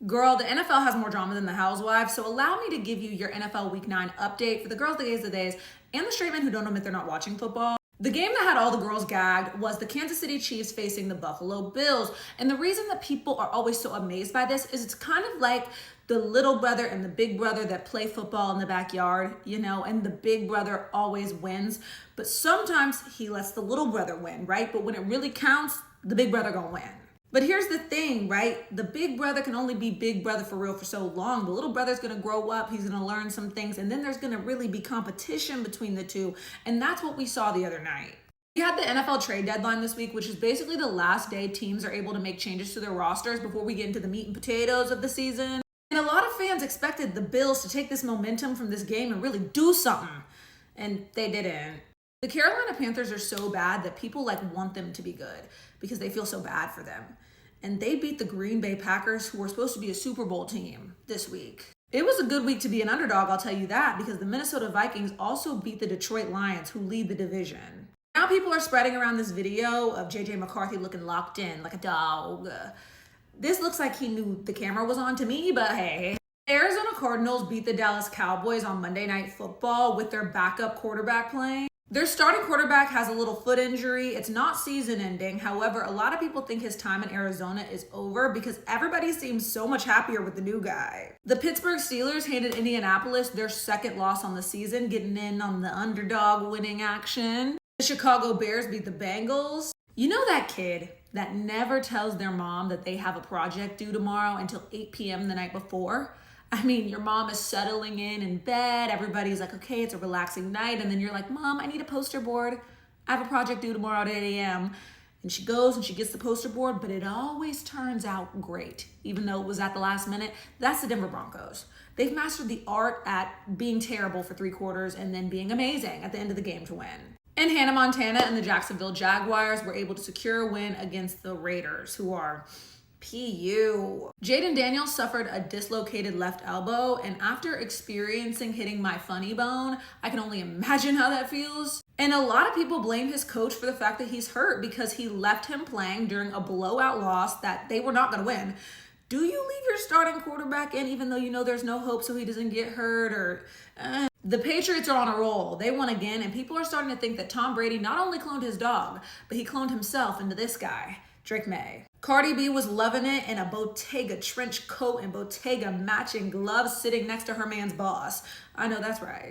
Girl, the NFL has more drama than the Housewives, so allow me to give you your NFL Week 9 update for the girls, the gays, the days, and the straight men who don't admit they're not watching football. The game that had all the girls gagged was the Kansas City Chiefs facing the Buffalo Bills. And the reason that people are always so amazed by this is it's kind of like the little brother and the big brother that play football in the backyard, and the big brother always wins. But sometimes he lets the little brother win, right? But when it really counts, the big brother gonna win. But here's the thing, right? The big brother can only be big brother for real for so long. The little brother's gonna grow up, he's gonna learn some things, and then there's gonna really be competition between the two. And that's what we saw the other night. We had the NFL trade deadline this week, which is basically the last day teams are able to make changes to their rosters before we get into the meat and potatoes of the season. And a lot of fans expected the Bills to take this momentum from this game and really do something. And they didn't. The Carolina Panthers are so bad that people want them to be good because they feel so bad for them. And they beat the Green Bay Packers, who were supposed to be a Super Bowl team this week. It was a good week to be an underdog, I'll tell you that, because the Minnesota Vikings also beat the Detroit Lions, who lead the division. Now people are spreading around this video of JJ McCarthy looking locked in like a dog. This looks like he knew the camera was on to me, but hey. Arizona Cardinals beat the Dallas Cowboys on Monday Night Football with their backup quarterback playing. Their starting quarterback has a little foot injury. It's not season ending. However, a lot of people think his time in Arizona is over because everybody seems so much happier with the new guy. The Pittsburgh Steelers handed Indianapolis their second loss on the season, getting in on the underdog winning action. The Chicago Bears beat the Bengals. You know that kid that never tells their mom that they have a project due tomorrow until 8 p.m. the night before? I mean, your mom is settling in bed. Everybody's like, okay, it's a relaxing night. And then you're like, Mom, I need a poster board. I have a project due tomorrow at 8 a.m. And she goes and she gets the poster board, but it always turns out great, even though it was at the last minute. That's the Denver Broncos. They've mastered the art at being terrible for 3 quarters and then being amazing at the end of the game to win. And Hannah Montana and the Jacksonville Jaguars were able to secure a win against the Raiders, who are PU. Jaden Daniels suffered a dislocated left elbow, and after experiencing hitting my funny bone, I can only imagine how that feels. And a lot of people blame his coach for the fact that he's hurt because he left him playing during a blowout loss that they were not going to win. Do you leave your starting quarterback in even though you know there's no hope so he doesn't get hurt? The Patriots are on a roll. They won again, and people are starting to think that Tom Brady not only cloned his dog, but he cloned himself into this guy, Drake May. Cardi B was loving it in a Bottega trench coat and Bottega matching gloves sitting next to her man's boss. I know that's right.